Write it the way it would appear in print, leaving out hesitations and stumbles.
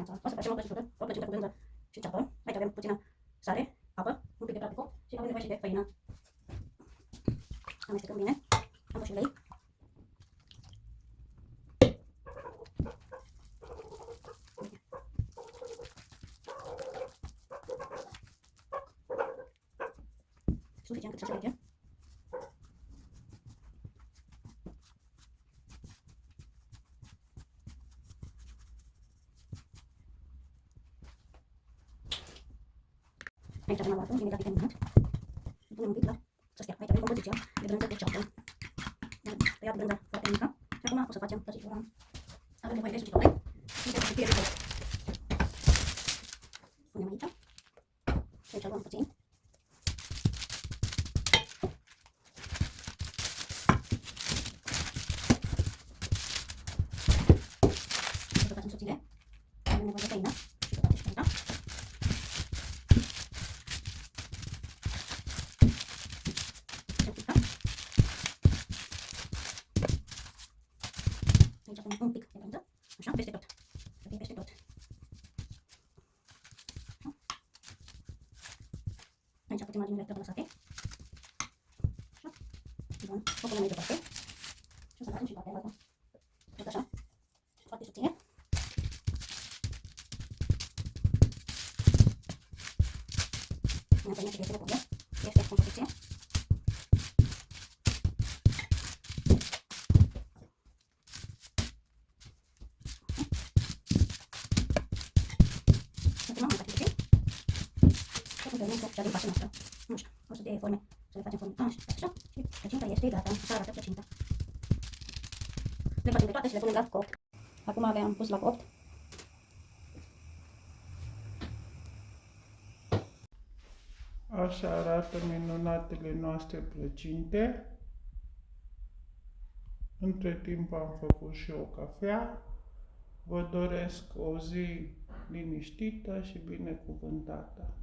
dimineața. O să facem o prăjitură cu brânză și ceapă. Aici avem puțină sare, apă, un pic de praf de foc și avem nevoie și de făină. Amestecăm bine. Am pus și ulei. Suficient cât să se lege. Aici avem aluatul, imediat terminat. Îl punem un pic la să stea. Aici avem compoziția de brânză cu ceapă. Am tăiat brânza foarte mică și acum o să facem prăjitura. Avem nevoie de sucitore și de cutie de foc. Punem aici. Aici luăm puțin. O să facem subțire. Avem nevoie de făină și de toate și aici. Aici punem un pic de brânză, așa, peste tot. Să fie peste tot. Așa. Aici puțin marginile trebuie lăsate. Așa. Bun. O punem mai departe. Și o să facem și partea altă. Tot așa. Foarte subțire. Ne-am făină și de pudră. Este compoziție. Acum am face puțin. Și acum termin cu cea din partea noastră. Nu știu, o să de forme, să le facem forme așa și plăcinta este gata, așa arată plăcinta. Le facem pe toate și le punem la copt. Acum am pus la copt. Așa arată minunatele noastre plăcinte. Între timp am făcut și o cafea. Vă doresc o zi liniștită și binecuvântată.